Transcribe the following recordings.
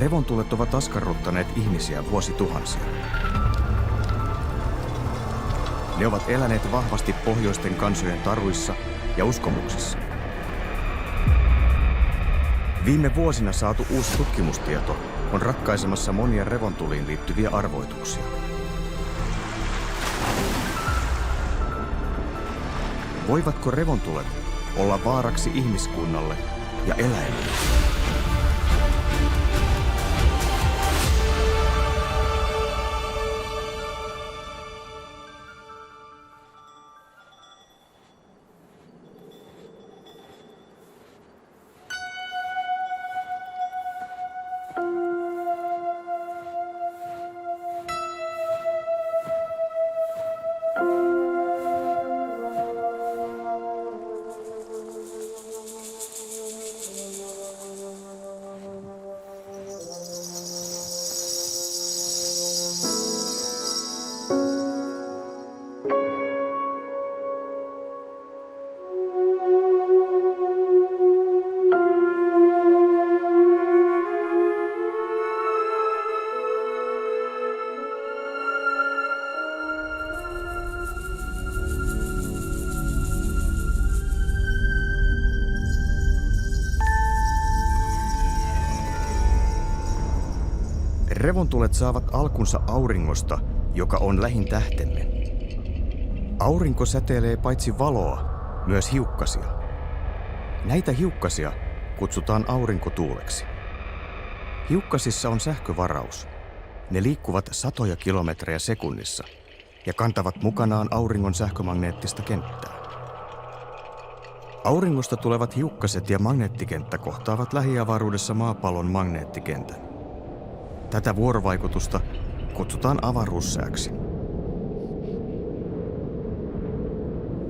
Revontulet ovat askarruttaneet ihmisiä vuosituhansia. Ne ovat eläneet vahvasti pohjoisten kansojen taruissa ja uskomuksissa. Viime vuosina saatu uusi tutkimustieto on ratkaisemassa monia revontuliin liittyviä arvoituksia. Voivatko revontulet olla vaaraksi ihmiskunnalle ja eläimille? Revontulet saavat alkunsa auringosta, joka on lähin tähtemme. Aurinko säteilee paitsi valoa, myös hiukkasia. Näitä hiukkasia kutsutaan aurinkotuuleksi. Hiukkasissa on sähkövaraus. Ne liikkuvat satoja kilometrejä sekunnissa ja kantavat mukanaan auringon sähkömagneettista kenttää. Auringosta tulevat hiukkaset ja magneettikenttä kohtaavat lähiavaruudessa maapallon magneettikentän. Tätä vuorovaikutusta kutsutaan avaruussääksi.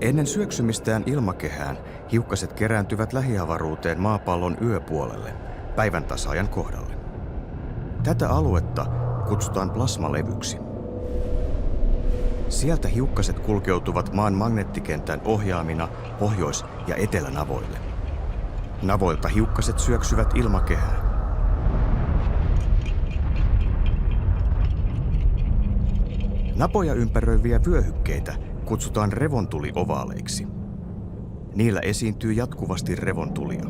Ennen syöksymistään ilmakehään hiukkaset kerääntyvät lähiavaruuteen maapallon yöpuolelle, päivän tasaajan kohdalle. Tätä aluetta kutsutaan plasmalevyksi. Sieltä hiukkaset kulkeutuvat maan magneettikentän ohjaamina pohjois- ja etelänavoille. Navoilta hiukkaset syöksyvät ilmakehään. Napoja ympäröiviä vyöhykkeitä kutsutaan revontuliovaaleiksi. Niillä esiintyy jatkuvasti revontulia.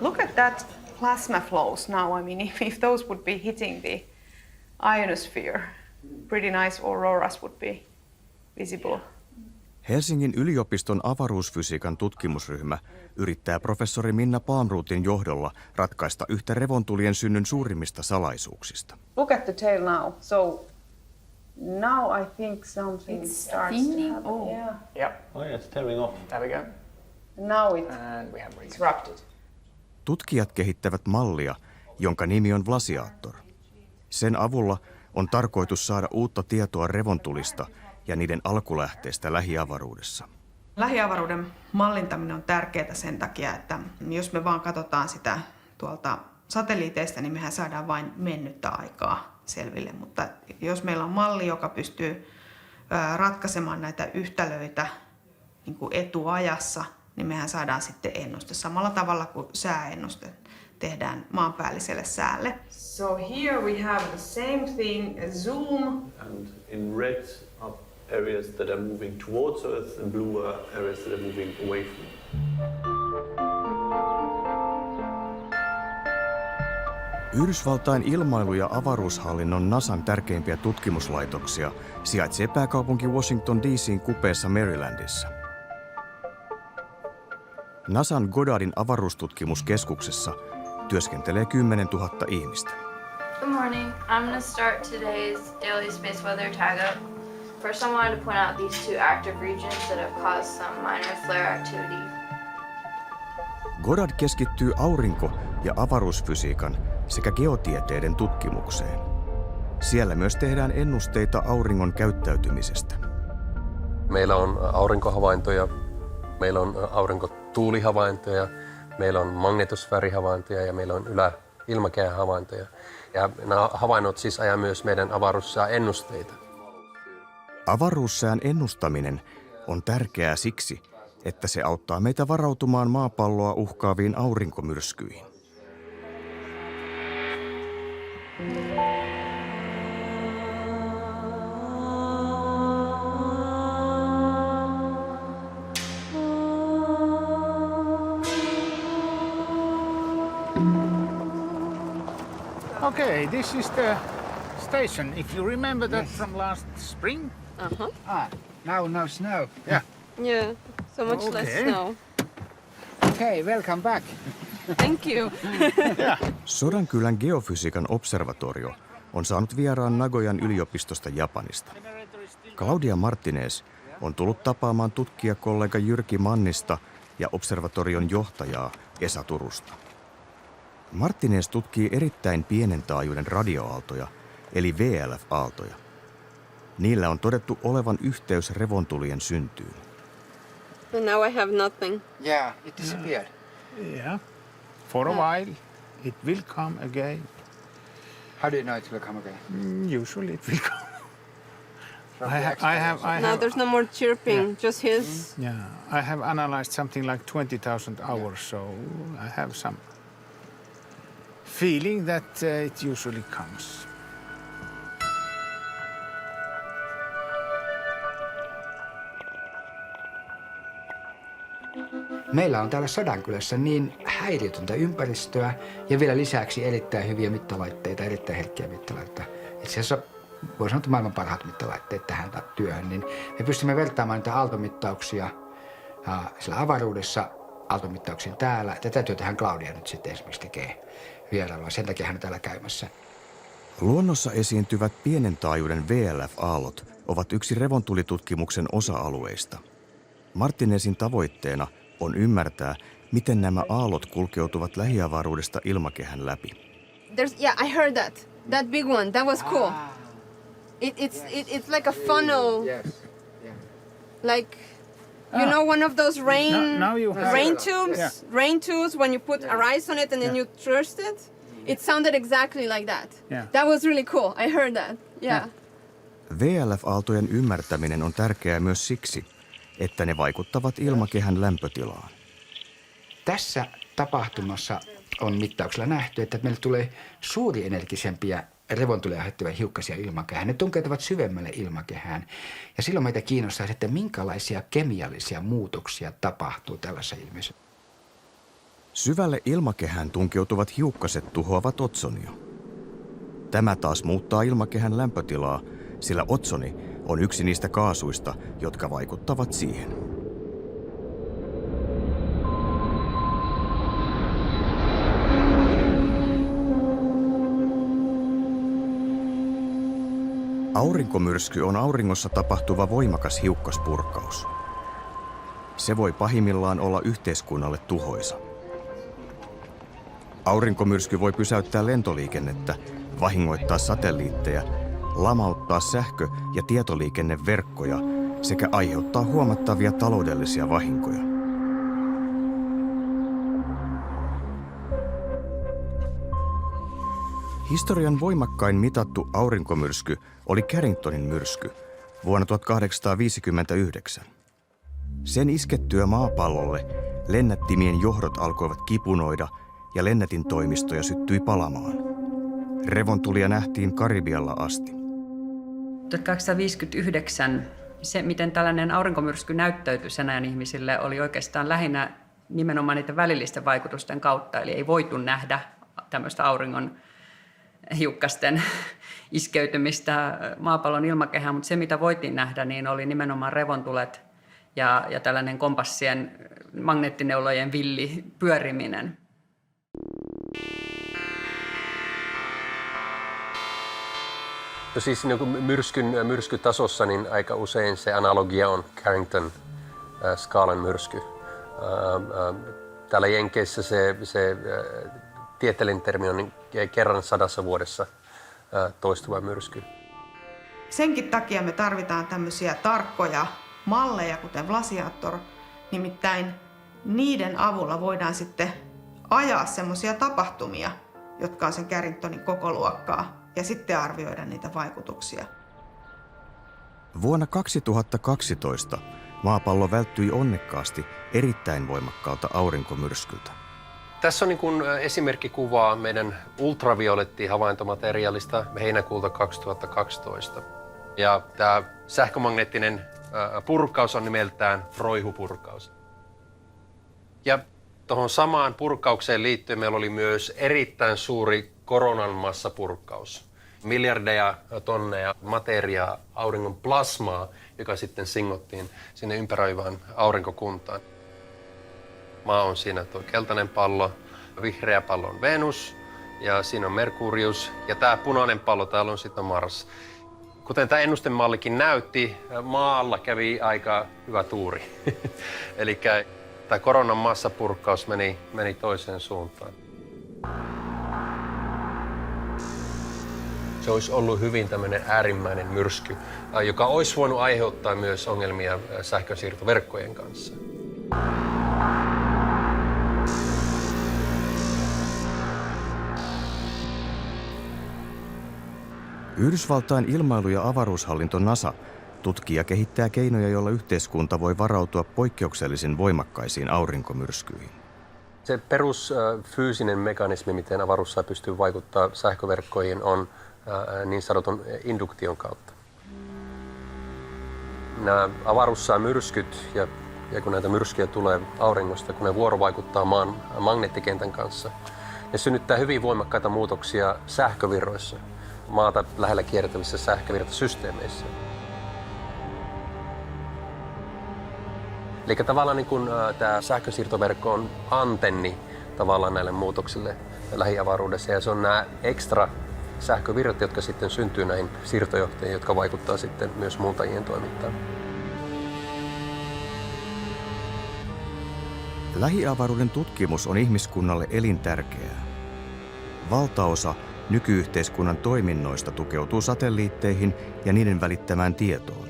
Look at that plasma flows now. I mean, if those would be hitting the ionosphere, pretty nice auroras would be visible. Helsingin yliopiston avaruusfysiikan tutkimusryhmä yrittää professori Minna Palmrothin johdolla ratkaista yhtä revontulien synnyn suurimmista salaisuuksista. Look at the tail now. So now I think something starts to happen. Oh. Yeah. Yep. Oh yeah, it's tearing off. There we go. Now And we have it's erupted. Tutkijat kehittävät mallia, jonka nimi on Vlasiaattor. Sen avulla on tarkoitus saada uutta tietoa revontulista ja niiden alkulähteestä lähiavaruudessa. Lähiavaruuden mallintaminen on tärkeää sen takia, että jos me vaan katsotaan sitä tuolta satelliiteista, niin mehän saadaan vain mennyttä aikaa selville. Mutta jos meillä on malli, joka pystyy ratkaisemaan näitä yhtälöitä niin kuin etuajassa, niin mehän saadaan sitten ennuste samalla tavalla kuin sääennuste tehdään maanpäälliselle säälle. So here we have the same thing, a zoom. And in red are areas that are moving towards Earth and blue are areas that are moving away from it. Yhdysvaltain ilmailu- ja avaruushallinnon NASAn tärkeimpiä tutkimuslaitoksia sijaitsee pääkaupunki Washington DC:n kupeessa Marylandissa. NASAn Goddardin avaruustutkimuskeskuksessa työskentelee 10 000 ihmistä. Good morning. I'm going to start today's daily space weather tag up. First, I wanted to point out these two active regions that have caused some minor flare activity. Goddard keskittyy aurinko- ja avaruusfysiikan sekä geotieteiden tutkimukseen. Siellä myös tehdään ennusteita auringon käyttäytymisestä. Meillä on aurinkohavaintoja, meillä on aurinkotuulihavaintoja, meillä on magnetosfäärihavaintoja ja meillä on ilmakehän havaintoja. Ja nämä havainnot siis ajaa myös meidän avaruussään ennusteita. Avaruussään ennustaminen on tärkeää siksi, että se auttaa meitä varautumaan maapalloa uhkaaviin aurinkomyrskyihin. Okay, this is the station. If you remember that from last spring. Now no snow. Yeah. Yeah, so much less Okay. snow. Okay, welcome back. Thank you. Sodankylän geofysiikan observatorio on saanut vieraan Nagoyan yliopistosta Japanista. Claudia Martinez on tullut tapaamaan tutkijakollega Jyrki Mannista ja observatorion johtajaa Esa Turusta. Martinez tutkii erittäin pienen taajuuden radioaaltoja, eli VLF-aaltoja. Niillä on todettu olevan yhteys revontulien syntyyn. And now I have nothing. Yeah, it disappeared. Yeah. For a while, it will come again. How do you know it will come again? Usually it will come. I Now have, there's no more chirping, just his. yeah, I have analyzed something like 20,000 hours, so I have some feeling that it usually comes. Meillä on täällä Sodankylässä niin häiriötöntä ympäristöä ja vielä lisäksi erittäin hyviä mittalaitteita, erittäin herkkiä mittalaitteita. Itse asiassa voi sanoa, että maailman parhaat mittalaitteet tähän työhön, niin me pystymme vertaamaan niitä aaltomittauksia sillä avaruudessa aaltomittauksiin täällä. Tätä työtähän Claudia nyt sitten esimerkiksi tekee vierailua, sen takia hän on täällä käymässä. Luonnossa esiintyvät pienen taajuuden VLF-aallot ovat yksi revontulitutkimuksen osa-alueista. Martinezin tavoitteena on ymmärtää, miten nämä aallot kulkeutuvat lähiavaruudesta ilmakehän läpi. I heard that. That big one, that was cool. It's like a funnel. Yes. Yeah. Like, you know, one of those Now you have rain it. tubes? Yeah. Rain tubes, when you put a rice on it and then you thrust it? It sounded exactly like that. Yeah. That was really cool. I heard that. Yeah. VLF-aaltojen ymmärtäminen on tärkeää myös siksi, että ne vaikuttavat ilmakehän lämpötilaan. Tässä tapahtumassa on mittauksella nähty, että meille tulee suurienergisempiä revontulia aiheuttavia hiukkasia ilmakehään. Ne tunkeutuvat syvemmälle ilmakehään. Ja silloin meitä kiinnostaa, että minkälaisia kemiallisia muutoksia tapahtuu tällaisessa ilmiössä. Syvälle ilmakehään tunkeutuvat hiukkaset tuhoavat otsonia. Tämä taas muuttaa ilmakehän lämpötilaa, sillä otsoni on yksi niistä kaasuista, jotka vaikuttavat siihen. Aurinkomyrsky on auringossa tapahtuva voimakas hiukkaspurkaus. Se voi pahimmillaan olla yhteiskunnalle tuhoisa. Aurinkomyrsky voi pysäyttää lentoliikennettä, vahingoittaa satelliitteja, lamauttaa sähkö- ja tietoliikenneverkkoja sekä aiheuttaa huomattavia taloudellisia vahinkoja. Historian voimakkain mitattu aurinkomyrsky oli Carringtonin myrsky vuonna 1859. Sen iskettyä maapallolle lennättimien johdot alkoivat kipunoida ja lennätintoimistoja syttyi palamaan. Revontulia nähtiin Karibialla asti. 1859 se, miten tällainen aurinkomyrsky näyttäytyi sen ajan ihmisille, oli oikeastaan lähinnä nimenomaan niiden välillisten vaikutusten kautta. Eli ei voitu nähdä tämmöistä auringon hiukkasten iskeytymistä maapallon ilmakehään, mutta se, mitä voitiin nähdä, niin oli nimenomaan revontulet ja tällainen kompassien magneettineulojen villi pyöriminen. No siis myrskytasossa niin aika usein se analogia on Carrington-skaalan myrsky. Täällä Jenkeissä se tieteellinen termi on kerran 100 vuodessa toistuva myrsky. Senkin takia me tarvitaan tämmöisiä tarkkoja malleja, kuten Vlasiator. Nimittäin niiden avulla voidaan sitten ajaa semmoisia tapahtumia jotka on sen Carringtonin kokoluokkaa, ja sitten arvioida niitä vaikutuksia. Vuonna 2012 maapallo välttyi onnekkaasti erittäin voimakkaalta aurinkomyrskyltä. Tässä on niin kuin esimerkkikuvaa meidän ultravioletti-havaintomateriaalista heinäkuulta 2012. Ja tämä sähkömagneettinen purkaus on nimeltään roihupurkaus. Ja tuohon samaan purkaukseen liittyen meillä oli myös erittäin suuri koronan massapurkaus. Miljardeja tonneja materiaa, auringon plasmaa, joka sitten singottiin sinne ympäröivään aurinkokuntaan. Maa on siinä tuo keltainen pallo, vihreä pallo on Venus ja siinä on Merkurius ja tämä punainen pallo täällä on sitten Mars. Kuten tämä ennustemallikin näytti, maalla kävi aika hyvä tuuri. Eli tämä koronan massapurkkaus meni toiseen suuntaan. Se olisi ollut hyvin tämmöinen äärimmäinen myrsky, joka olisi voinut aiheuttaa myös ongelmia sähkönsiirtoverkkojen kanssa. Yhdysvaltain ilmailu- ja avaruushallinto NASA tutkii ja kehittää keinoja, joilla yhteiskunta voi varautua poikkeuksellisen voimakkaisiin aurinkomyrskyihin. Se perusfyysinen mekanismi, miten avaruussää pystyy vaikuttamaan sähköverkkoihin, on niin sanotun induktion kautta. Nämä avaruussään myrskyt ja kun näitä myrskyjä tulee auringosta, kun ne vuorovaikuttaa maan magneettikentän kanssa, ne synnyttää hyvin voimakkaita muutoksia sähkövirroissa, maata lähellä kiertävissä sähkövirtasysteemeissä. Eli tavallaan niin kun, tämä sähkönsiirtoverkko on antenni tavallaan näille muutoksille lähiavaruudessa ja se on nämä ekstra sähkövirrat, jotka sitten syntyy näihin siirtojohtajiin, jotka vaikuttaa sitten myös muuntajien toimintaan. Lähiavaruuden tutkimus on ihmiskunnalle elintärkeää. Valtaosa nykyyhteiskunnan toiminnoista tukeutuu satelliitteihin ja niiden välittämään tietoon.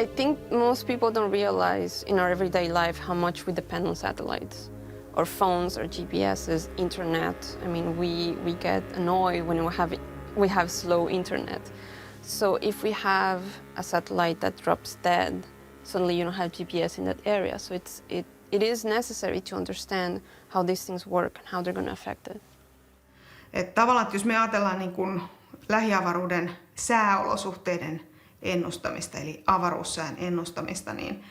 I think most people don't realize in our everyday life how much we depend on satellites, or phones, or GPSs, internet. I mean, we get annoyed when we have slow internet. So if we have a satellite that drops dead, suddenly you don't have GPS in that area. So it is necessary to understand how these things work and how they're going to affect it. Että tavallaan, että jos me ajatellaan niin kuin lähiavaruuden sääolosuhteiden ennustamista, eli avaruussään ennustamista, niin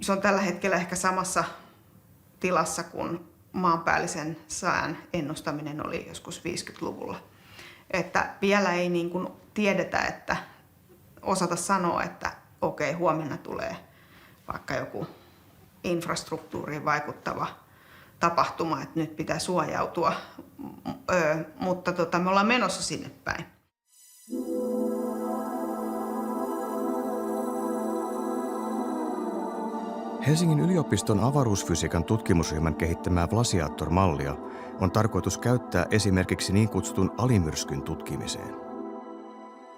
se on tällä hetkellä ehkä samassa tilassa kuin maanpäällisen sään ennustaminen oli joskus 50-luvulla. Että vielä ei niin kuin tiedetä, että osata sanoa, että okei, huomenna tulee vaikka joku infrastruktuuriin vaikuttava tapahtuma, että nyt pitää suojautua, mutta me ollaan menossa sinne päin. Helsingin yliopiston avaruusfysiikan tutkimusryhmän kehittämää Vlasiator-mallia on tarkoitus käyttää esimerkiksi niin kutsutun alimyrskyn tutkimiseen.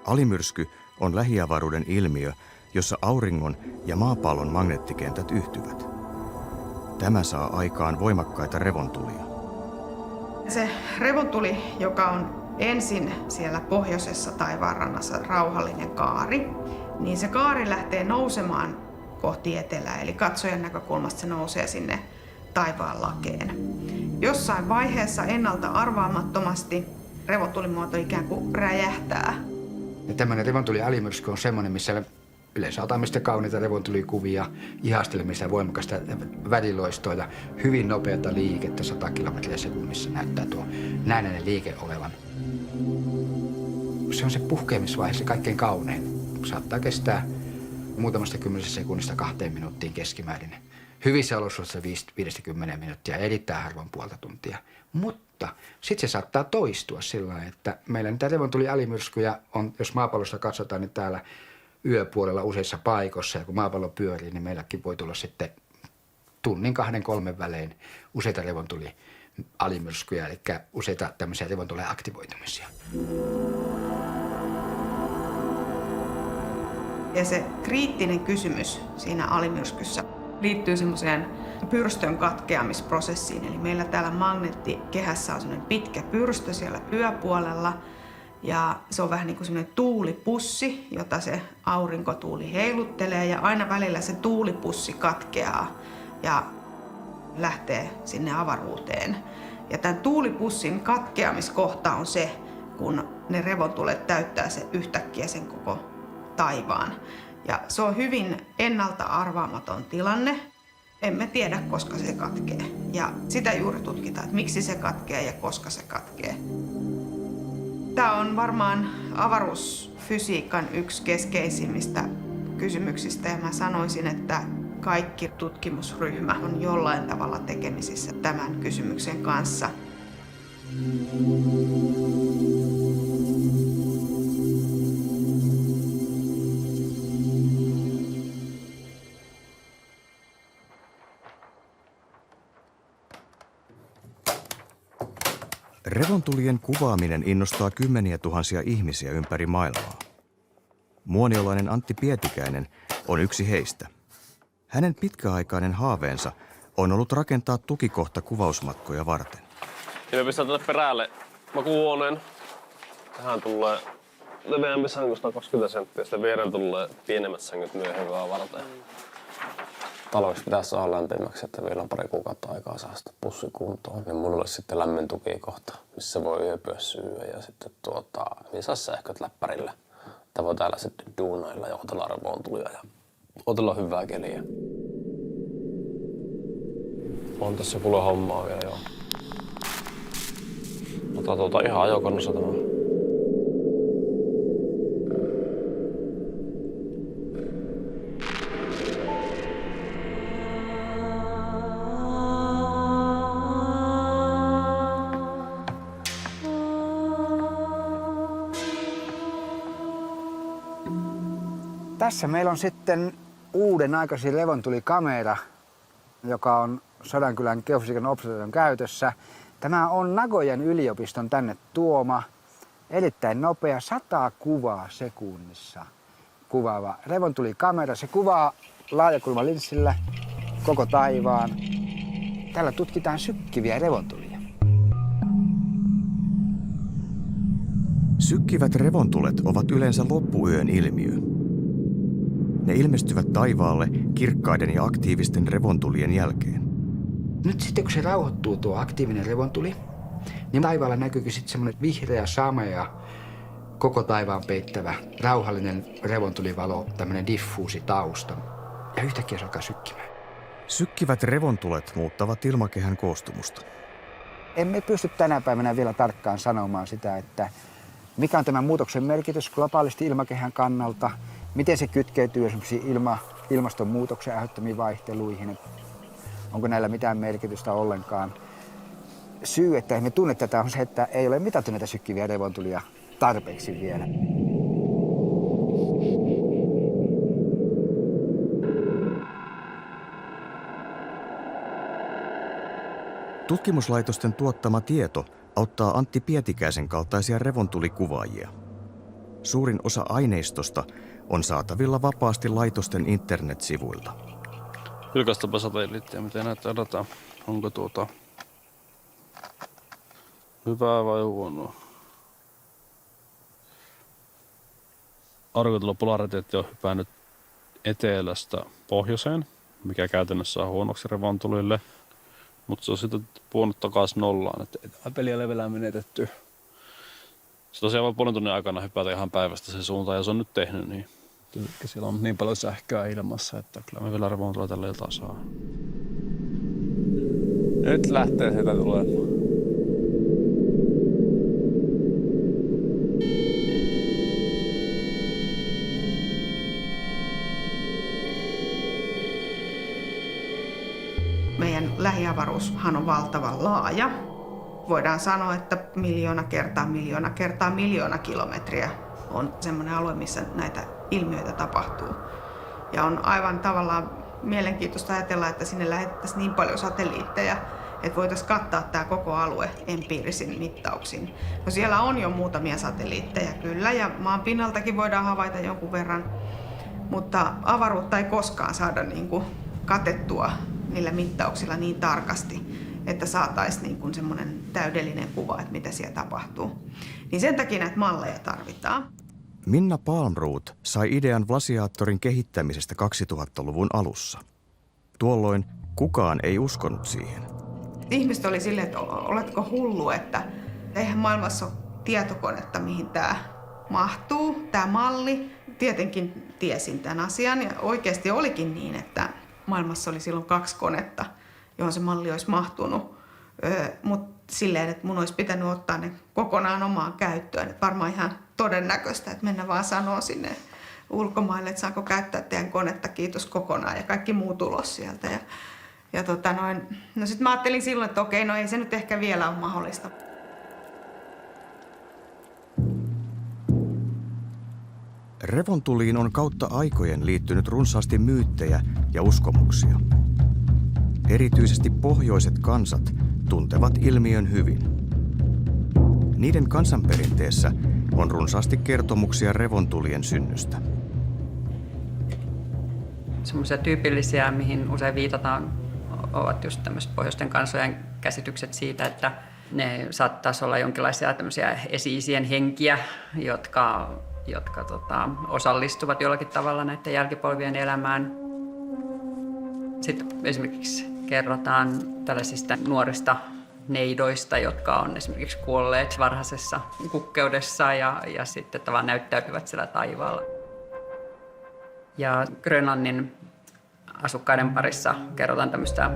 Alimyrsky on lähiavaruuden ilmiö, jossa auringon ja maapallon magneettikentät yhtyvät. Tämä saa aikaan voimakkaita revontulia. Se revontuli, joka on ensin siellä pohjoisessa taivaanrannassa rauhallinen kaari, niin se kaari lähtee nousemaan kohti etelää, eli katsojan näkökulmasta se nousee sinne taivaan lakeen. Jossain vaiheessa ennalta arvaamattomasti revontulimuoto ikään kuin räjähtää. Ja tämmöinen revontuli-alimyrsky on semmoinen, missä yleensä otamme sitten kauniita revontulikuvia, ihastelemista ja voimakasta väliloistoa ja hyvin nopeata liikettä 100 kilometriä sekunnissa näyttää tuo näennäinen liike olevan. Se on se puhkeamisvaihe, se kaikkein kaunein. Saattaa kestää muutamasta 10 sekunnista 2 minuuttiin keskimäärin. Hyvissä olosuhteissa 50 minuuttia, erittäin harvoin puolta tuntia. Mutta sitten se saattaa toistua sillä tavalla, että meillä niitä revontuli-alimyrskyjä on, jos maapallosta katsotaan, niin täällä yöpuolella useissa paikoissa. Ja kun maapallo pyörii, niin meilläkin voi tulla sitten tunnin 2-3 välein useita revontuli-alimyrskyjä, eli useita tämmöisiä revontuleen aktivoitumisia. Ja se kriittinen kysymys siinä alimyrskyssä liittyy semmoiseen pyrstön katkeamisprosessiin. Eli meillä täällä magneettikehässä on semmoinen pitkä pyrstö siellä yöpuolella. Ja se on vähän niin kuin semmoinen tuulipussi, jota se aurinkotuuli heiluttelee. Ja aina välillä se tuulipussi katkeaa ja lähtee sinne avaruuteen. Ja tämän tuulipussin katkeamiskohta on se, kun ne revontulet täyttää se yhtäkkiä sen koko taivaan. Ja se on hyvin ennalta arvaamaton tilanne. Emme tiedä, koska se katkee. Ja sitä juuri tutkitaan, että miksi se katkee ja koska se katkee. Tämä on varmaan avaruusfysiikan yksi keskeisimmistä kysymyksistä. Ja mä sanoisin, että kaikki tutkimusryhmä on jollain tavalla tekemisissä tämän kysymyksen kanssa. Revontulien kuvaaminen innostaa kymmeniä tuhansia ihmisiä ympäri maailmaa. Muoniolainen Antti Pietikäinen on yksi heistä. Hänen pitkäaikainen haaveensa on ollut rakentaa tukikohta kuvausmatkoja varten. Ja me pistän tänne perälle makuuhuoneen. Tähän tulee leveämpi sänky, 120 senttiä. Sitten viereen tulee pienemmät sängyt myöhempää varten. Talveksi pitäisi saada lämpimäksi, että vielä on pari kuukautta aikaa saada sitä pussi kuntoon. Niin mulla olisi sitten lämmin tukikohta, missä voi yöpyä syödä ja sitten niin saa sähköt läppärillä. Että voi täällä sitten duunailla ja otella revontulia ja otella hyvää keliä. On tässä kuule hommaa vielä, joo. Otetaan ihan ajokonnossa tämä. Tässä meillä on sitten uuden aikaisin revontulikamera, joka on Sodankylän geofysiikan observatorion käytössä. Tämä on Nagoyan yliopiston tänne tuoma, erittäin nopea, 100 kuvaa sekunnissa kuvaava revontulikamera. Se kuvaa laajakulmalinssillä koko taivaan. Tällä tutkitaan sykkiviä revontulia. Sykkivät revontulet ovat yleensä loppuyön ilmiö. Ne ilmestyvät taivaalle kirkkaiden ja aktiivisten revontulien jälkeen. Nyt sitten kun se rauhoittuu tuo aktiivinen revontuli, niin taivaalla näkyykin sitten semmoinen vihreä, samea, koko taivaan peittävä, rauhallinen revontulivalo, tämmöinen diffuusi tausta. Ja yhtäkkiä se alkaa sykkimään. Sykkivät revontulet muuttavat ilmakehän koostumusta. Emme pysty tänä päivänä vielä tarkkaan sanomaan sitä, että mikä on tämän muutoksen merkitys globaalisti ilmakehän kannalta, miten se kytkeytyy esimerkiksi ilmastonmuutoksen aiheuttamiin vaihteluihin, onko näillä mitään merkitystä ollenkaan. Syy, että emme tunne tätä, on se, että ei ole mitattu näitä sykkiviä revontulia tarpeeksi vielä. Tutkimuslaitosten tuottama tieto auttaa Antti Pietikäisen kaltaisia revontulikuvaajia. Suurin osa aineistosta on saatavilla vapaasti laitosten internetsivuilta. Vilkaistapa satelliittia, miten näyttää dataa. Onko hyvää vai huonoa? Aurinkotulo polariteetti on hypännyt etelästä pohjoiseen, mikä käytännössä on huonoksi revontulille. Mutta se on sitten puhunut takaisin nollaan, että ei tämä peli ole vielä menetetty. Se tosiaan voi puolen tunnin aikana hypätä ihan päivästä se suuntaan ja se on nyt tehnyt niin. Siellä on niin paljon sähköä ilmassa, että kyllä me vielä revontulla tällä iltaa saa. Nyt lähtee sitä tulemaan. Meidän lähiavaruushan on valtavan laaja. Voidaan sanoa, että 1,000,000 kilometriä on semmoinen alue, missä näitä ilmiöitä tapahtuu. Ja on aivan tavallaan mielenkiintoista ajatella, että sinne lähetettäisiin niin paljon satelliitteja, että voitaisiin kattaa tämä koko alue empiirisin mittauksin. No siellä on jo muutamia satelliitteja kyllä, ja maan pinnaltakin voidaan havaita jonkun verran, mutta avaruutta ei koskaan saada niin kuin katettua niillä mittauksilla niin tarkasti, että saataisiin niin kuin semmoinen täydellinen kuva, että mitä siellä tapahtuu. Niin sen takia näitä malleja tarvitaan. Minna Palmroth sai idean Vlasiaattorin kehittämisestä 2000-luvun alussa. Tuolloin kukaan ei uskonut siihen. Ihmiset oli silleen, että oletko hullu, että eihän maailmassa ole tietokonetta, mihin tämä mahtuu, tämä malli. Tietenkin tiesin tämän asian ja oikeasti olikin niin, että maailmassa oli silloin 2 konetta, johon se malli olisi mahtunut. Mutta silleen, että mun olisi pitänyt ottaa ne kokonaan omaan käyttöön. Et varmaan ihan todennäköistä, että mennä vaan sanoo sinne ulkomaille, että saanko käyttää teidän konetta, kiitos kokonaan ja kaikki muu tulos sieltä. No sitten mä ajattelin silloin, että okei, no ei se nyt ehkä vielä ole mahdollista. Revontuliin on kautta aikojen liittynyt runsaasti myyttejä ja uskomuksia. Erityisesti pohjoiset kansat tuntevat ilmiön hyvin. Niiden kansanperinteessä on runsaasti kertomuksia revontulien synnystä. Semmoisia tyypillisiä, mihin usein viitataan, ovat just tämmöiset pohjoisten kansojen käsitykset siitä, että ne saattaisi olla jonkinlaisia tämmöisiä esi-isien henkiä, jotka osallistuvat jollakin tavalla näiden jälkipolvien elämään. Sitten esimerkiksi kerrotaan tällaisista nuorista neidoista, jotka on esimerkiksi kuolleet varhaisessa kukkeudessa ja sitten tavallaan näyttäytyvät siellä taivaalla. Ja Grönlannin asukkaiden parissa kerrotaan tämmöistä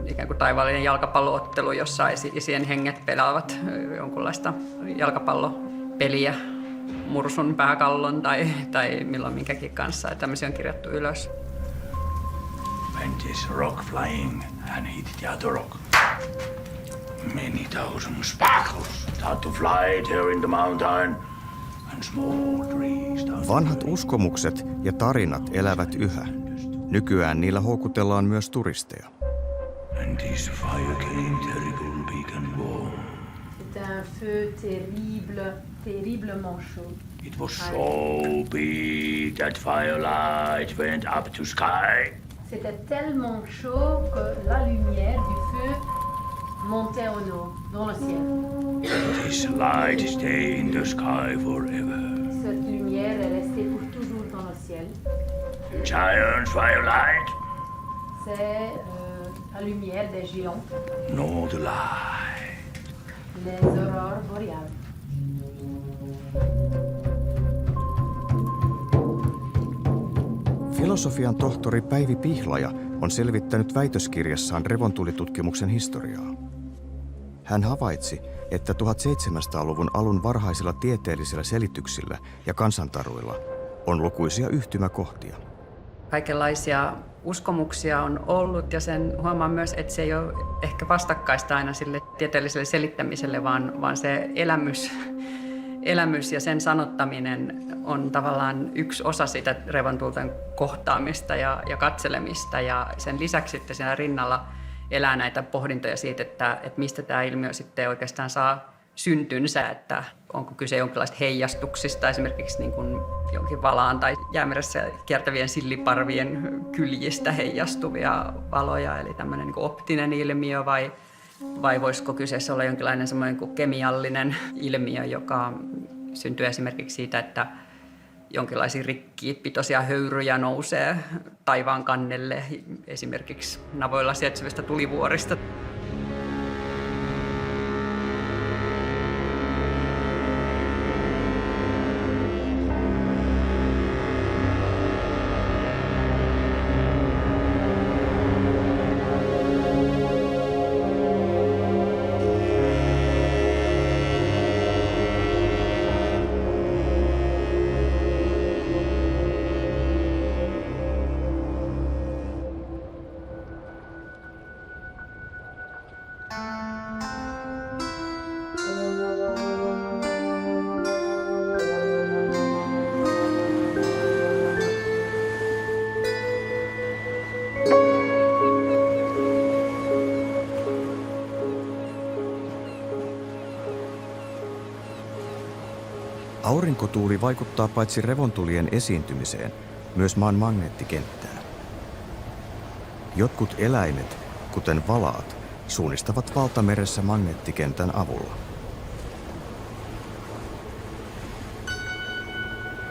ikään kuin taivaallinen jalkapalloottelu, jossa isien henget pelaavat jonkunlaista jalkapallopeliä mursun, pääkallon tai milloin minkäkin kanssa. Ja tämmöisiä on kirjattu ylös. When this rock flying and hit the other rock. Many thousand sparkles start to fly there in the mountain and small trees. Vanhat uskomukset ja tarinat elävät yhä. Nykyään niillä houkutellaan myös turisteja. And this fire came terrible, big and warm. C'était un feu terrible, terriblement chaud. It was so big that firelight went up to sky. C'était tellement chaud que la lumière du feu montait dans le ciel. This light stayed in the sky forever. Cette lumière est restée pour toujours dans le ciel. Giant firelight. C'est la lumière des géants. Northern light. Les aurores boréales. Filosofian tohtori Päivi Pihlaja on selvittänyt väitöskirjassaan revontulitutkimuksen historiaa. Hän havaitsi, että 1700-luvun alun varhaisilla tieteellisillä selityksillä ja kansantaruilla on lukuisia yhtymäkohtia. Kaikenlaisia uskomuksia on ollut ja sen huomaa myös, että se ei ole ehkä vastakkaista aina sille tieteelliselle selittämiselle, vaan se elämys ja sen sanottaminen on tavallaan yksi osa sitä revontulten kohtaamista ja katselemista. Ja sen lisäksi sitten siinä rinnalla elää näitä pohdintoja siitä, että mistä tämä ilmiö sitten oikeastaan saa syntynsä, että onko kyse jonkinlaista heijastuksista, esimerkiksi niin kuin jonkin valaan tai jäämeressä kiertävien silliparvien kyljistä heijastuvia valoja, eli tämmöinen niin kuin optinen ilmiö, vai voisiko kyseessä olla jonkinlainen semmoinen kuin kemiallinen ilmiö, joka syntyy esimerkiksi siitä, että jonkinlaisia rikkipitoisia höyryjä nousee taivaan kannelle, esimerkiksi navoilla sijaitsevista tulivuorista. Aurinkotuuli vaikuttaa paitsi revontulien esiintymiseen, myös maan magneettikenttään. Jotkut eläimet, kuten valaat, suunnistavat valtameressä magneettikentän avulla.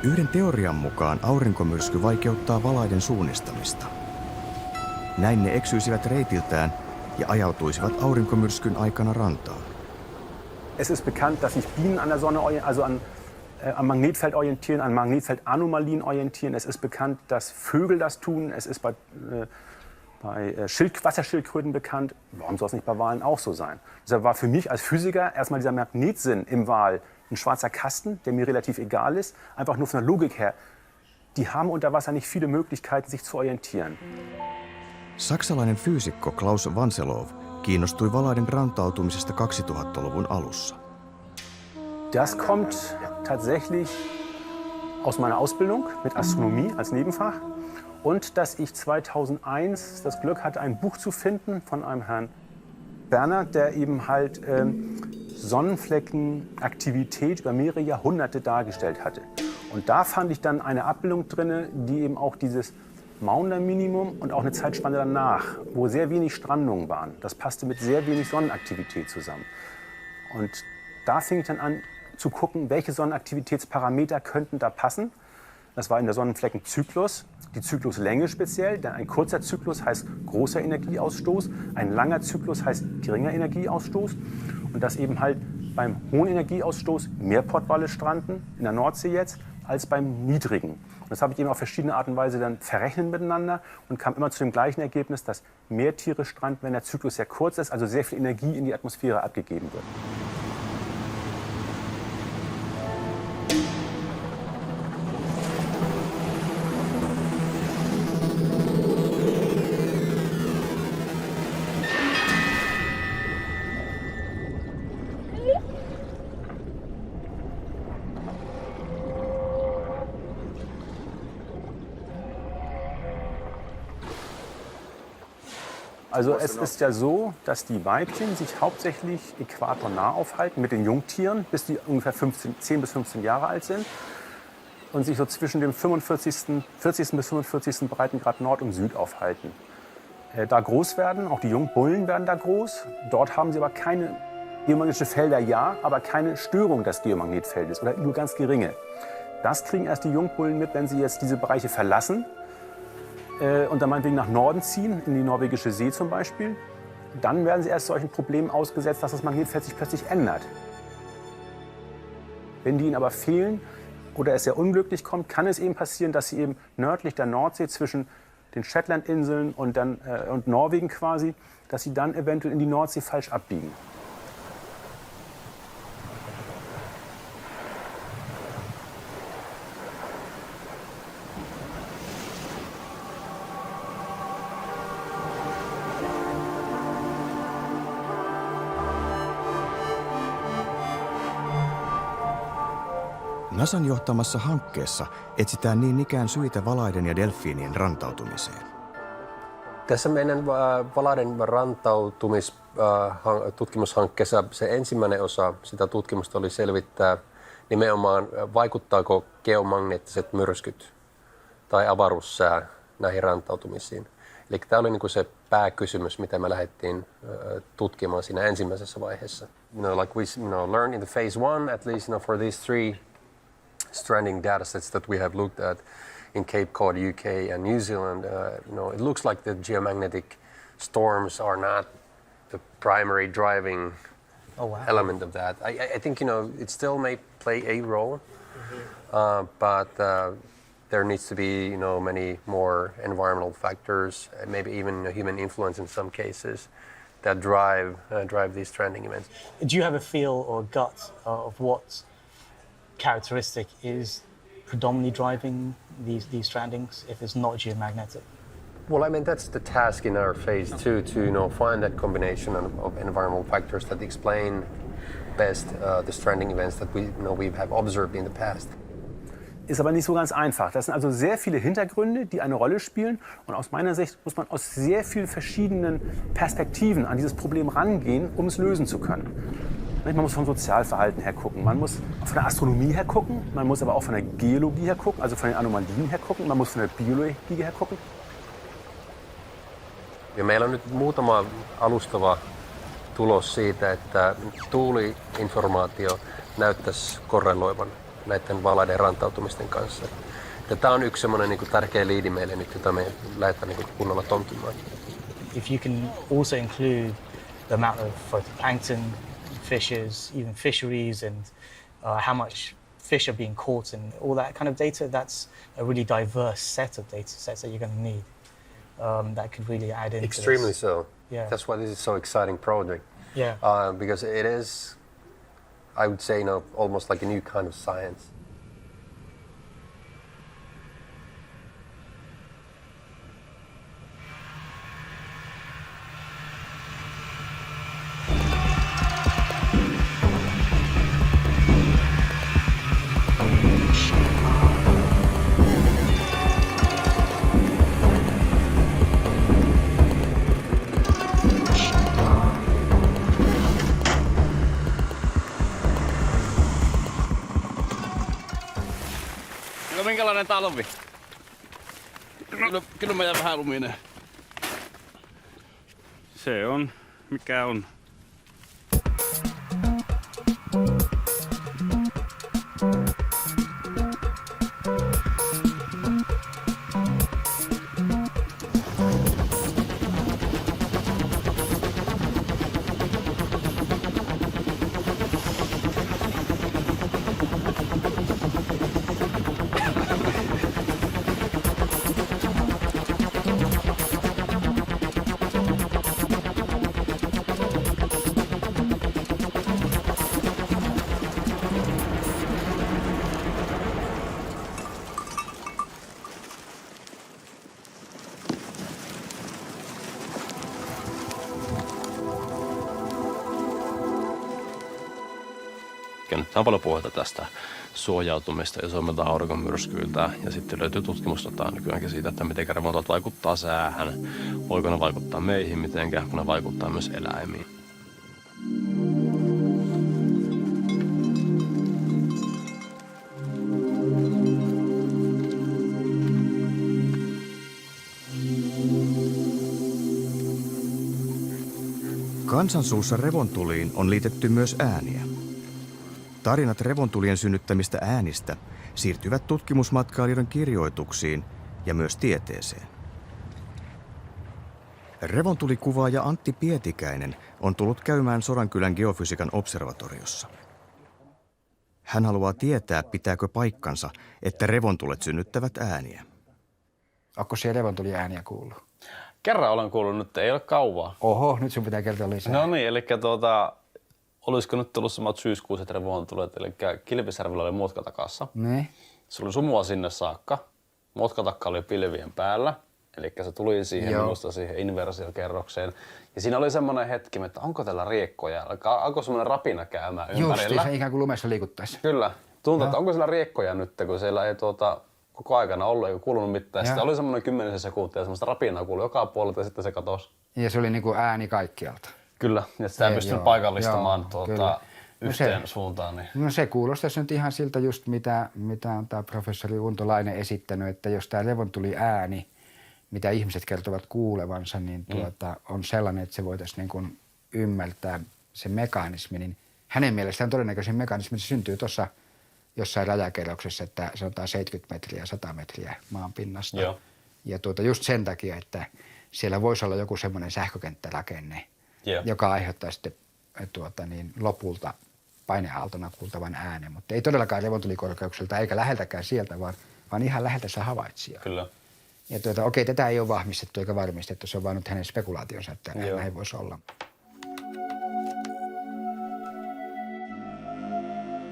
Yhden teorian mukaan aurinkomyrsky vaikeuttaa valaiden suunnistamista. Näin ne eksyisivät reitiltään ja ajautuisivat aurinkomyrskyn aikana rantaan. Es ist bekannt, dass sich Bienen an der Sonne, also am Magnetfeld orientieren, an Magnetfeldanomalien orientieren. Es ist bekannt, dass Vögel das tun. Es ist bei Wasserschildkröten bekannt. Warum soll es nicht bei Walen auch so sein? Deshalb war für mich als Physiker erstmal dieser Magnetsinn im Wal ein schwarzer Kasten, der mir relativ egal ist. Einfach nur von der Logik her. Die haben unter Wasser nicht viele Möglichkeiten, sich zu orientieren. Saksalainen fyysikko Klaus Vanselov kiinnostui valaiden rantautumisesta 2000-luvun alussa. Das kommt tatsächlich aus meiner Ausbildung mit Astronomie als Nebenfach und dass ich 2001 das Glück hatte, ein Buch zu finden von einem Herrn Berner, der eben halt Sonnenfleckenaktivität über mehrere Jahrhunderte dargestellt hatte. Und da fand ich dann eine Abbildung drin, die eben auch dieses Maunder-Minimum und auch eine Zeitspanne danach, wo sehr wenig Strandungen waren. Das passte mit sehr wenig Sonnenaktivität zusammen. Und da fing ich dann an zu gucken, welche Sonnenaktivitätsparameter könnten da passen. Das war in der Sonnenfleckenzyklus, die Zykluslänge speziell, denn ein kurzer Zyklus heißt großer Energieausstoß, ein langer Zyklus heißt geringer Energieausstoß. Und dass eben halt beim hohen Energieausstoß mehr Pottwale stranden, in der Nordsee jetzt, als beim niedrigen. Und das habe ich eben auf verschiedene Art und Weise dann verrechnet miteinander und kam immer zu dem gleichen Ergebnis, dass mehr Tiere stranden, wenn der Zyklus sehr kurz ist, also sehr viel Energie in die Atmosphäre abgegeben wird. Also es ist ja so, dass die Weibchen sich hauptsächlich äquatornah aufhalten mit den Jungtieren, bis die ungefähr 10 bis 15 Jahre alt sind und sich so zwischen dem 40. bis 45. Breitengrad Nord und Süd aufhalten. Da groß werden, auch die Jungbullen werden da groß. Dort haben sie aber keine geomagnetische Felder, ja, aber keine Störung des Geomagnetfeldes oder nur ganz geringe. Das kriegen erst die Jungbullen mit, wenn sie jetzt diese Bereiche verlassen und dann meinetwegen nach Norden ziehen, in die norwegische See zum Beispiel. Dann werden sie erst solchen Problemen ausgesetzt, dass das Magnetfeld sich plötzlich ändert. Wenn die ihnen aber fehlen oder es sehr unglücklich kommt, kann es eben passieren, dass sie eben nördlich der Nordsee zwischen den Shetlandinseln und Norwegen quasi, dass sie dann eventuell in die Nordsee falsch abbiegen. NASAn johtamassa hankkeessa etsitään niin ikään syitä valaiden ja delfiinien rantautumiseen. Tässä meidän valaiden rantautumistutkimushankkeessa se ensimmäinen osa sitä tutkimusta oli selvittää nimenomaan vaikuttaako geomagneettiset myrskyt tai avaruussää näihin rantautumisiin. Eli tämä oli niin kuin se pääkysymys, mitä me lähdettiin tutkimaan siinä ensimmäisessä vaiheessa. Like we learned in the phase 1, at least for these 3 stranding data sets that we have looked at in Cape Cod, UK and New Zealand, it looks like the geomagnetic storms are not the primary driving element of that. I think, it still may play a role, but there needs to be, many more environmental factors, maybe even human influence in some cases, that drive these stranding events. Do you have a feel or a gut of what characteristic is predominantly driving these strandings if it's not geomagnetic? Well, I mean, that's the task in our phase 2 to find that combination of environmental factors that explain best the stranding events that we have observed in the past. Ist aber nicht so ganz einfach. Das sind also sehr viele Hintergründe, die eine Rolle spielen. Und aus meiner Sicht muss man aus sehr vielen verschiedenen Perspektiven an dieses Problem rangehen, um es lösen zu können. Man muss vom Sozialverhalten her gucken, man muss von der Astronomie her gucken, man muss aber auch von der Geologie her gucken, also von den Anomalien her gucken, man muss von der Biologie her gucken. Ja meillä on nyt muutama alustava tulos siitä, että tuuliinformaatio näyttäisi korreloivan näiden valaiden rantautumisten kanssa. Tämä on yksi semmoinen niin tärkeä liidi meille nyt, jota me lähdetään niin kunnolla tonkimaan. If you can also include the amount of phytoplankton, fishes, even fisheries, and how much fish are being caught and all that kind of data, that's a really diverse set of data sets that you're going to need. That could really add into Extremely this. so. Yeah. That's why this is so exciting project. Yeah. Because it is, I would say, almost like a new kind of science. No minkälainen talvi? Kyllä meidän vähän luminen. Se on, mikä on. Nyt on paljon puhetta tästä suojautumista isommilta aurinkomyrskyiltä ja sitten löytyy tutkimusta nykyäänkin siitä, että miten revontulet vaikuttaa säähän, voiko ne vaikuttaa meihin, miten kun ne vaikuttaa myös eläimiin. Kansansuussa revontuliin on liitetty myös ääniä. Tarinat revontulien synnyttämistä äänistä siirtyvät tutkimusmatkailijoiden kirjoituksiin ja myös tieteeseen. Revontulikuvaaja Antti Pietikäinen on tullut käymään Sodankylän geofysiikan observatoriossa. Hän haluaa tietää, pitääkö paikkansa, että revontulet synnyttävät ääniä. Onko siellä revontuliääniä kuullut? Kerran olen kuullut, nyt ei ole kauaa. Oho, nyt sun pitää kertoa lisää. No niin, eli olisiko nyt tullut samat syyskuiset revontulet, eli Kilpisjärvellä oli mutkatakassa. Niin. Se oli sumua sinne saakka. Mutkatakka oli pilvien päällä, eli se tuli siihen minusta siihen inversiokerrokseen. Ja siinä oli semmoinen hetki, että onko tällä riekkoja, alkoi semmoinen rapina käymään ympärillä. Just, ikään kuin lumessa liikuttaisi. Kyllä. Tuntuu, että onko siellä riekkoja nyt, kun siellä ei koko aikana ollut, ei kuulunut mitään. Sitten oli semmoinen 10 sekuntia, semmoista rapinaa kuului joka puolelta ja sitten se katosi. Ja se oli niin kuin ääni kaikkialta. Kyllä, ja sitä ei pystynyt paikallistamaan yhteen no suuntaan. Niin. No se kuulostaisi nyt ihan siltä just, mitä on tämä professori Unto Laine esittänyt, että jos tämä revontuli ääni, mitä ihmiset kertovat kuulevansa, niin on sellainen, että se voitaisiin niin kuin ymmärtää se mekanismi, niin hänen mielestään todennäköisin mekanismi se syntyy tuossa jossain rajakerroksessa, että sanotaan 70 metriä, 100 metriä maan pinnasta. Joo. Ja just sen takia, että siellä voisi olla joku semmoinen sähkökenttärakenne, joka aiheuttaa sitten lopulta paineaaltona kuultavan äänen. Mutta ei todellakaan revontulikorkeukselta eikä läheltäkään sieltä, vaan ihan läheltä saa havaitsija. Kyllä. Ja okei, tätä ei ole vahvistettu eikä varmistettu, se on vaan nyt hänen spekulaationsa, että näin voisi olla.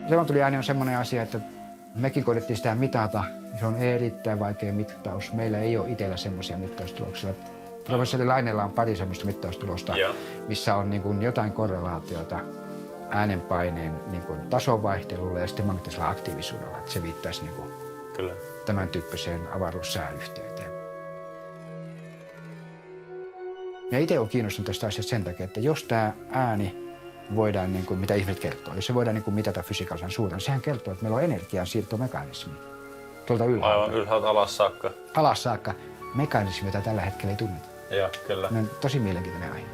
Revontuliääni on semmoinen asia, että mekin koitettiin sitä mitata. Se on erittäin vaikea mittaus. Meillä ei ole itsellä semmoisia mittaustuloksia. Professori Laineella on pari semmoista mittaustulosta, missä on niin kuin jotain korrelaatiota äänenpaineen niin kuin tasonvaihtelulla ja sitten magneettisella aktiivisuudella. Että se viittaisi niin kuin tämän tyyppiseen avaruussääyhteyteen. Ja itse olen kiinnostunut tästä asiasta sen takia, että jos tämä ääni voidaan, niin kuin, mitä ihmiset kertoo, jos se voidaan niin kuin mitata fysikaalisen suuren, sehän kertoo, että meillä on energiansiirtomekanismi tuolta ylhäältä. Aivan ylhäältä alas saakka. Alas saakka. Mekanismi, jota tällä hetkellä ei tunneta. Joo, kyllä. Ne on tosi mielenkiintoinen aihe.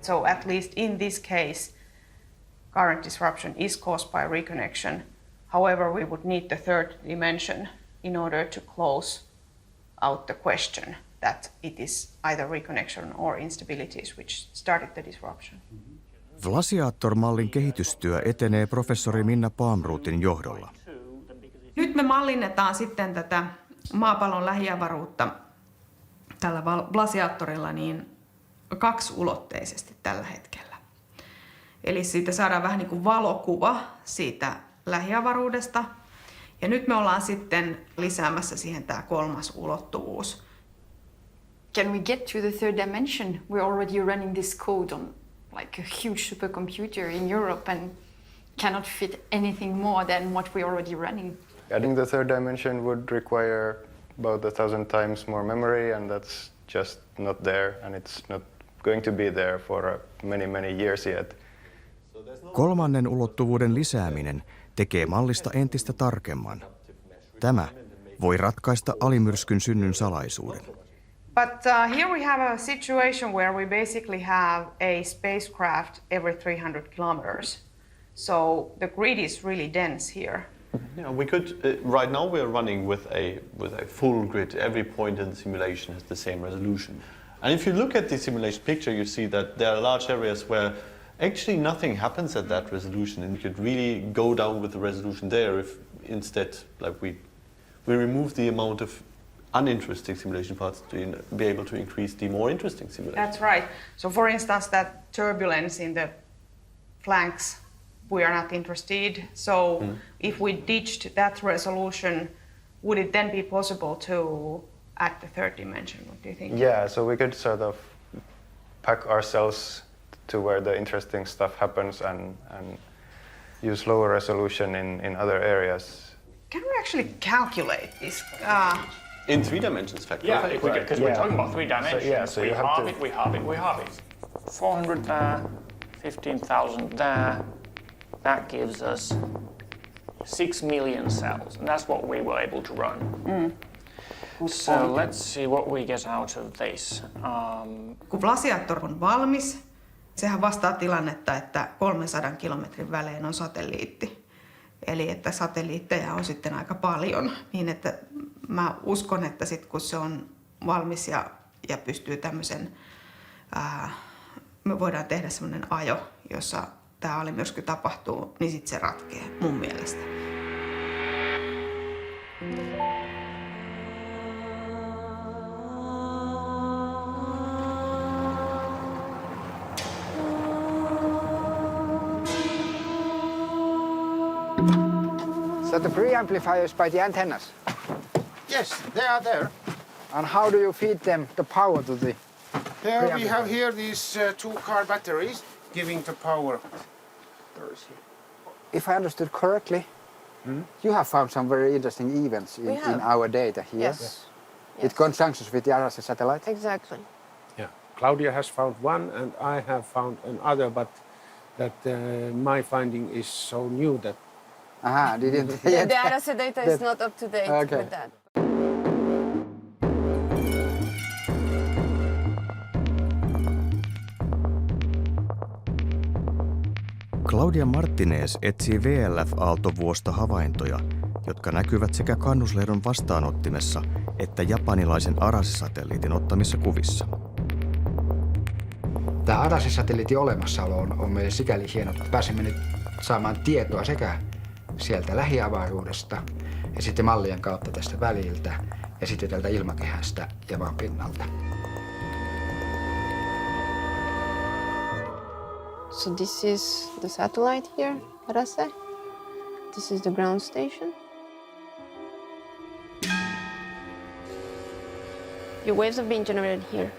So at least in this case, current disruption is caused by reconnection. However, we would need the third dimension in order to close out the question that it is either reconnection or instabilities which started the disruption. Vlasiaattor-mallin kehitystyö etenee professori Minna Palmrothin johdolla. Nyt me mallinnetaan sitten tätä maapallon lähiavaruutta tällä Vlasiaattorilla niin kaksiulotteisesti tällä hetkellä. Eli siitä saadaan vähän niin kuin valokuva siitä lähiavaruudesta. Ja nyt me ollaan sitten lisäämässä siihen tämä kolmas ulottuvuus. Can we get to the third dimension? We're already running this code on like a huge supercomputer in Europe and cannot fit anything more than what we're already running. Adding the third dimension would require about 1,000 times more memory, and that's just not there, and it's not going to be there for many years yet. Kolmannen ulottuvuuden lisääminen tekee mallista entistä tarkemman. Tämä voi ratkaista alimyrskyn synnyn salaisuuden. But here we have a situation where we basically have a spacecraft every 300 kilometers. So the grid is really dense here. Yeah, we could. Right now, we are running with a full grid. Every point in the simulation has the same resolution. And if you look at the simulation picture, you see that there are large areas where actually nothing happens at that resolution, and you could really go down with the resolution there if instead, like we remove the amount of uninteresting simulation parts to be able to increase the more interesting simulation. That's right. So for instance, that turbulence in the flanks, we are not interested. So if we ditched that resolution, would it then be possible to add the third dimension? What do you think? Yeah, so we could sort of pack ourselves to where the interesting stuff happens and use lower resolution in other areas. Can we actually calculate this? In 3 dimensions, fact. Yeah, because we're talking about 3 dimensions. So we you have halve to- it, we halve it, we halve it. 400 there, 15,000 there. That gives us 6 million cells, and that's what we were able to run. So let's see what we get out of this. Kun Vlasiaattor on valmis, sehän vastaa tilannetta, että 300 kilometrin välein on satelliitti. Eli että satelliitteja on sitten aika paljon, niin että mä uskon, että sit kun se on valmis ja pystyy tämmöisen, me voidaan tehdä semmoinen ajo, jossa tämä alimyrsky tapahtuu, niin sitten se ratkee mun mielestä. So the preamplifiers by the antennas. Yes, they are there. And how do you feed them the power to the Here we have here these 2 car batteries giving the power. If I understood correctly, you have found some very interesting events in our data here. Yes. It conjunctions with the Arase satellite. Exactly. Yeah, Claudia has found one and I have found another, but that my finding is so new that... Didn't The Arase data is not up to date Okay. with that. Claudia Martinez etsii VLF-aaltovuosta havaintoja, jotka näkyvät sekä kannuslehdon vastaanottimessa että japanilaisen Arase-satelliitin ottamissa kuvissa. Tämä Arase-satelliitin olemassaolo on meille sikäli hieno, että pääsemme nyt saamaan tietoa sekä sieltä lähiavaruudesta ja sitten mallien kautta tästä väliltä ja sitten tältä ilmakehästä ja maapinnalta. So this is the satellite here, Arase. This is the ground station. Your waves have been generated here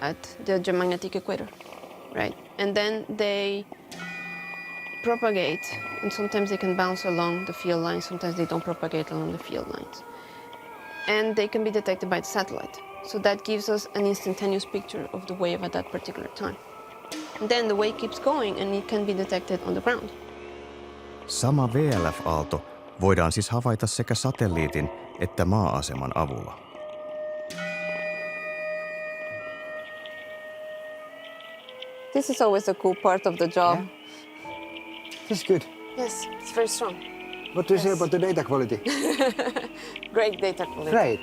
at the geomagnetic equator, right? And then they propagate, and sometimes they can bounce along the field lines, sometimes they don't propagate along the field lines. And they can be detected by the satellite. So that gives us an instantaneous picture of the wave at that particular time. And then the wave keeps going and it can be detected on the ground. Sama VLF-aalto voidaan siis havaita sekä satelliitin että maa-aseman avulla. This is always a cool part of the job. Yeah. This is good. Yes, it's very strong. What do you say about the data quality? Great data quality. Great.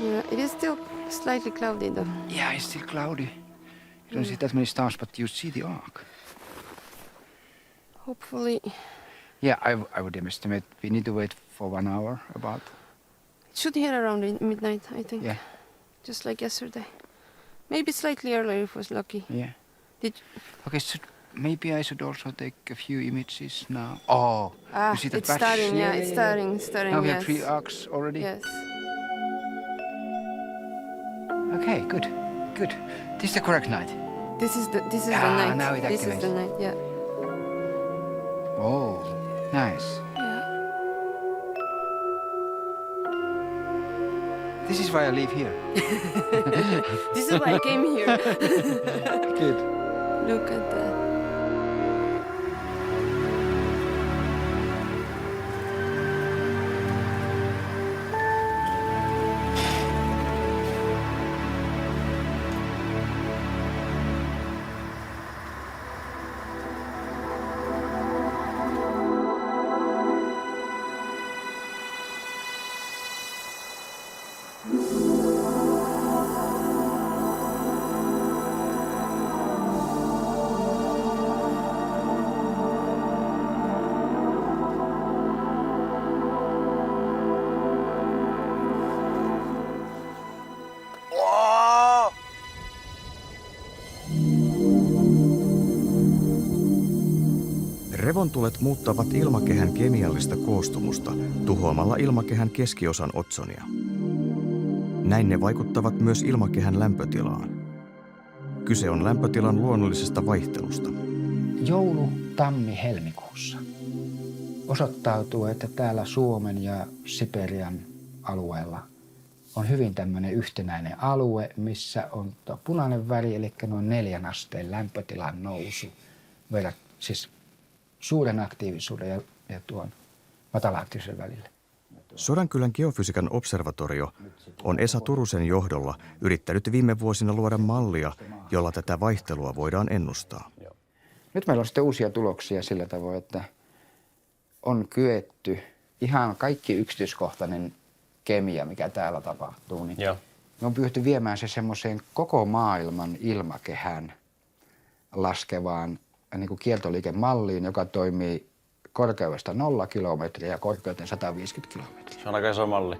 Yeah, it is still slightly cloudy though. Yeah, it's still cloudy. You don't see that many stars, but you see the arc. Hopefully. Yeah, I would estimate we need to wait for 1 hour about. It should hit around midnight, I think. Yeah. Just like yesterday. Maybe slightly earlier if I was lucky. Yeah. Did Okay, so maybe I should also take a few images now. Oh, you see the it's patch? starting, yeah, it's starting, Now we yes. have 3 arcs already? Yes. Okay, good, good. This is the correct night. This is the Ah, night. now it This is activates. the night, yeah. Oh, nice. This is why I live here. This is why I came here. Good. Look at that. Revontulet muuttavat ilmakehän kemiallista koostumusta tuhoamalla ilmakehän keskiosan otsonia. Näin ne vaikuttavat myös ilmakehän lämpötilaan. Kyse on lämpötilan luonnollisesta vaihtelusta. Joulu, tammi, helmikuussa osoittautuu, että täällä Suomen ja Siperian alueella on hyvin tämmöinen yhtenäinen alue, missä on tuo punainen väri, eli noin 4 asteen lämpötilan nousu. Siis suuren aktiivisuuden ja tuon matala-aktiivisuuden välillä. Sodankylän geofysiikan observatorio on Esa Turusen johdolla yrittänyt viime vuosina luoda mallia, jolla tätä vaihtelua voidaan ennustaa. Nyt meillä on sitten uusia tuloksia sillä tavoin, että on kyetty ihan kaikki yksityiskohtainen kemia, mikä täällä tapahtuu, niin me on pystytty viemään se semmoiseen koko maailman ilmakehän laskevaan niin kuin kieltoliikemalliin, joka toimii korkeudesta 0 kilometriä ja korkeuteen 150 kilometriä. Se on aika iso malli.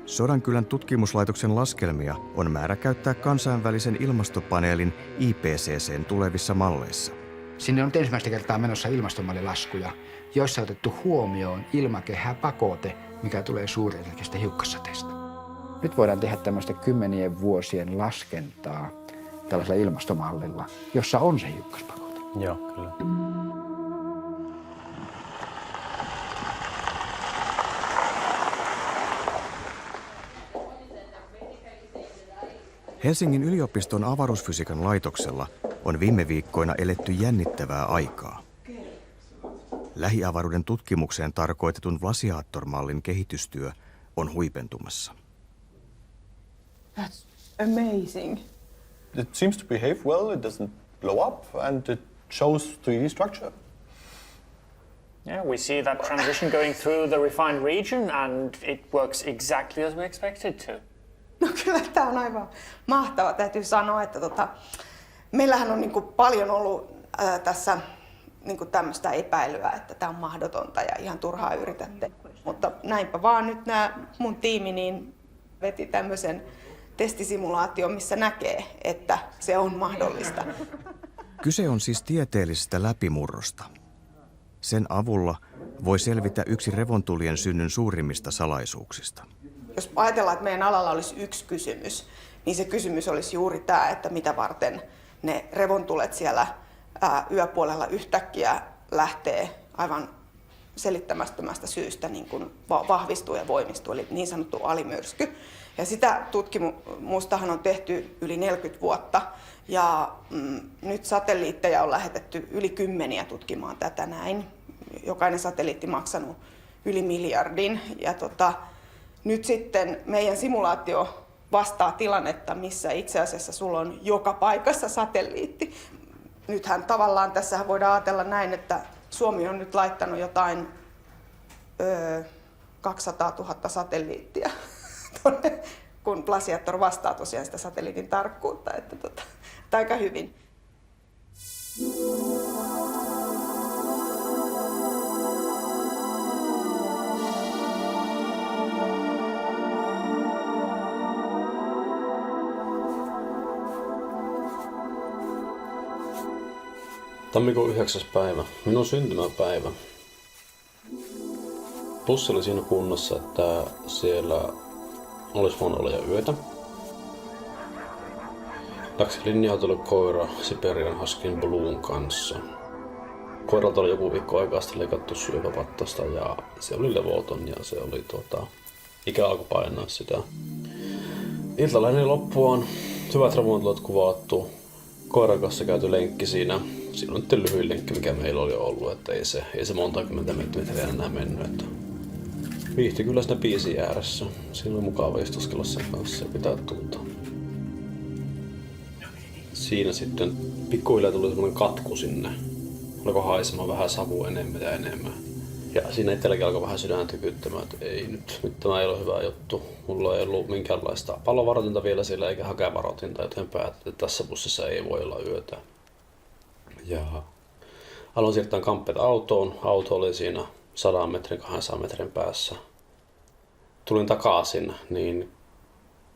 Sodankylän tutkimuslaitoksen laskelmia on määrä käyttää kansainvälisen ilmastopaneelin IPCC:n tulevissa malleissa. Sinne on nyt ensimmäistä kertaa menossa ilmastomallilaskuja, joissa on otettu huomioon ilmakehäpakote, mikä tulee suurenergisesta hiukkassateesta. Nyt voidaan tehdä tämmöistä 10 vuosien laskentaa tällaisella ilmastomallilla, jossa on se hiukkaspakote. Joo, kyllä. Helsingin yliopiston avaruusfysiikan laitoksella on viime viikkoina eletty jännittävää aikaa. Lähiavaruuden tutkimukseen tarkoitetun Vlasiator-mallin kehitystyö on huipentumassa. That's amazing. It seems to behave well, it doesn't blow up, and it shows 3D structure. Yeah, we see that transition going through the refined region, and it works exactly as we expected to. No kyllä tämä on aivan mahtava. Täytyy sanoa, että meillähän on niinku paljon ollut tässä niinku tämmöistä epäilyä, että tämä on mahdotonta ja ihan turhaa yritätte. Mutta näinpä vaan nyt mun tiimi niin veti tämmöisen testisimulaation, missä näkee, että se on mahdollista. Kyse on siis tieteellisestä läpimurrosta. Sen avulla voi selvitä yksi revontulien synnyn suurimmista salaisuuksista. Jos ajatellaan, että meidän alalla olisi yksi kysymys, niin se kysymys olisi juuri tämä, että mitä varten ne revontulet siellä yöpuolella yhtäkkiä lähtee aivan selittämättömästä syystä niin kuin vahvistuu ja voimistuu, eli niin sanottu alimyrsky. Ja sitä tutkimustahan on tehty yli 40 vuotta ja nyt satelliitteja on lähetetty yli 10 tutkimaan tätä näin. Jokainen satelliitti maksanut yli miljardin ja nyt sitten meidän simulaatio vastaa tilannetta, missä itse asiassa sulla on joka paikassa satelliitti. Nythän tavallaan tässä voidaan ajatella näin, että Suomi on nyt laittanut jotain 200 000 satelliittia tuonne, kun Plasiator vastaa tosiaan sitä satelliitin tarkkuutta, että aika hyvin. Tammikuun 9. päivä. Minun syntymäpäivä. Bussi oli siinä kunnossa, että siellä olisi voinut olla jo yötä. Läksi linja-autolle koira Siberian Huskyn Bluun kanssa. Koiralta oli joku viikko aikaa sitten leikattu syöpäpattasta ja se oli levoton ja se oli ikä alkoi painaa sitä. Iltalainen loppuaan, hyvät ravintolot kuvattu, koiran kanssa käyty lenkki siinä. Siinä on nyt lyhyin lenkki, mikä meillä oli ollut, että ei se monta kymmentä metriä enää mennyt. Että viihtyi kyllä siinä biisin ääressä. Siinä oli mukava istuskella sen kanssa ja pitää tulta. Siinä sitten pikkuhiljaa tuli semmoinen katku sinne. Alkoi haisemaan vähän savua enemmän ja enemmän. Ja siinä itselläkin alkoi vähän sydän tykyttämään, että ei nyt tämä ei ole hyvä juttu. Mulla ei ollut minkäänlaista palovaroitinta vielä siellä eikä hakevaroitinta, joten päätin, että tässä bussissa ei voi olla yötä. Ja aloin siirtää kamppeet autoon. Auto oli siinä 100 metrin, 200 metrin päässä. Tulin takaisin, niin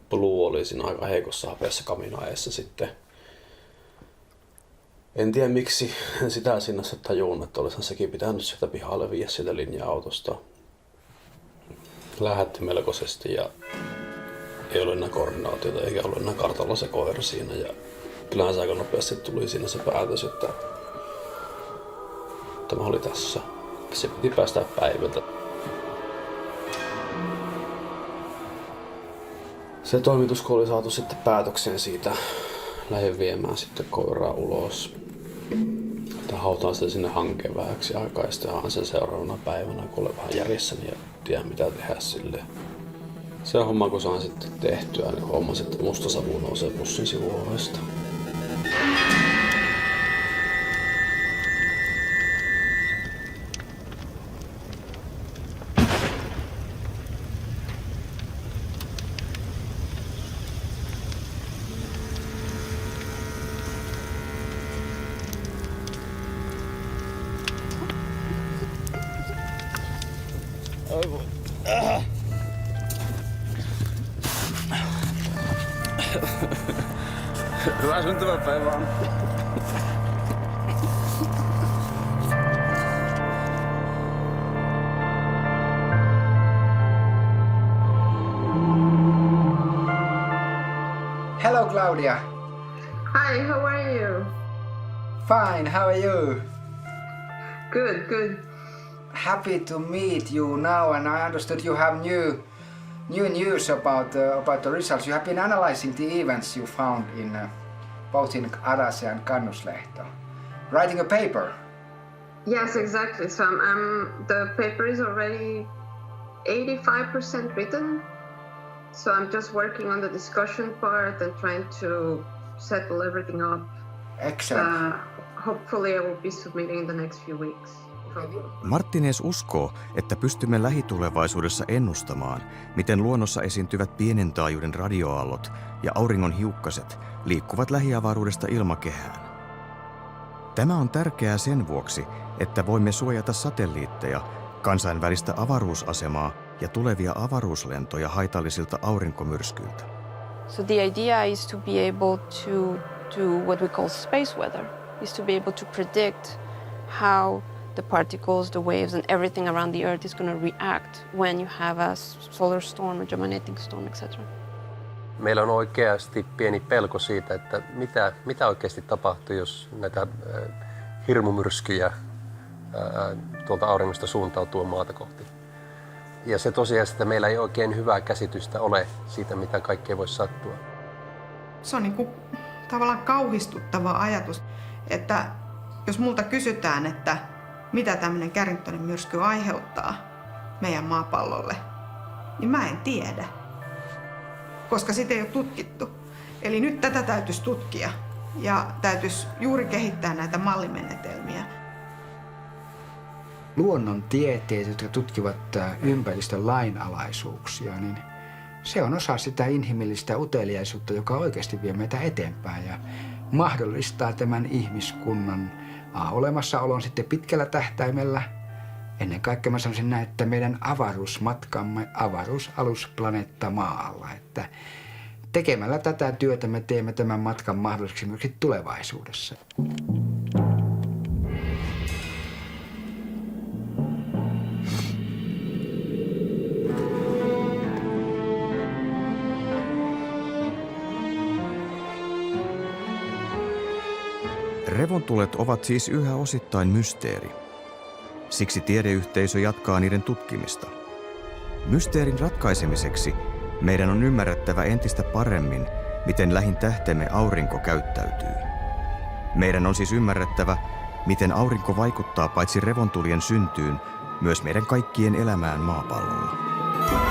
Blue oli siinä aika heikossa hapeessa kaminoajassa sitten. En tiedä miksi, en sitä sinänsä tajunnut, että olisihan sekin pitänyt sieltä pihalle viedä sieltä linja-autosta. Lähetti melkoisesti ja ei ollut enää koordinaatiota eikä ollut enää kartalla se koira siinä. Ja kyllähän se aika nopeasti tuli siinä se päätös, että tämä oli tässä. Se piti päästä päivältä. Se toimitus, kun oli saatu sitten päätökseen siitä, lähdin viemään sitten koiraa ulos. Hautaan sitä sinne hankkeen vähäksi aikaa ja sitten haan sen seuraavana päivänä, kun olen vähän järjessäni ja tiedä mitä tehdä sille. Se homma kun saan sitten tehtyä, niin huomasin, että musta savu nousee bussin sivuovesta. Hyvää syntymäpäivää. Hello, Claudia. Hi, how are you? Fine, how are you? Good, good. Happy to meet you now, and I understood you have new news about the results. You have been analyzing the events you found in both in Arase and Kannuslehto. Writing a paper. Yes, exactly. So the paper is already 85% written. So I'm just working on the discussion part and trying to settle everything up. Excellent. Hopefully I will be submitting in the next few weeks. Martinez uskoo, että pystymme lähitulevaisuudessa ennustamaan, miten luonnossa esiintyvät pienen taajuuden radioaallot ja auringon hiukkaset liikkuvat lähiavaruudesta ilmakehään. Tämä on tärkeää sen vuoksi, että voimme suojata satelliitteja, kansainvälistä avaruusasemaa ja tulevia avaruuslentoja haitallisilta aurinkomyrskyiltä. So the idea is to be able to do what we call space weather, is to be able to predict how the particles, the waves and everything around the Earth is going to react when you have a solar storm, a geomagnetic storm, etc. Meillä on oikeasti pieni pelko siitä, että mitä oikeasti tapahtuu, jos näitä hirmumyrskyjä tuolta auringosta suuntautua maata kohti. Ja se tosiaan, että meillä ei oikein hyvää käsitystä ole siitä, mitä kaikkea voisi sattua. Se on niin kuin tavallaan kauhistuttava ajatus, että jos multa kysytään, että mitä tämmöinen Carringtonin myrsky aiheuttaa meidän maapallolle, niin mä en tiedä, koska sitä ei ole tutkittu. Eli nyt tätä täytyisi tutkia ja täytyisi juuri kehittää näitä mallimenetelmiä. Luonnontieteet, jotka tutkivat ympäristön lainalaisuuksia, niin se on osa sitä inhimillistä uteliaisuutta, joka oikeasti vie meitä eteenpäin ja mahdollistaa tämän ihmiskunnan olemassaolon sitten pitkällä tähtäimellä. Ennen kaikkea mä sanoisin näin, että meidän avaruusmatkamme avaruusalusplaneetta Maalla. Että tekemällä tätä työtä me teemme tämän matkan mahdolliseksi myös tulevaisuudessa. Revontulet ovat siis yhä osittain mysteeri. Siksi tiedeyhteisö jatkaa niiden tutkimista. Mysteerin ratkaisemiseksi meidän on ymmärrettävä entistä paremmin, miten lähin tähtemme aurinko käyttäytyy. Meidän on siis ymmärrettävä, miten aurinko vaikuttaa paitsi revontulien syntyyn, myös meidän kaikkien elämään maapallolla.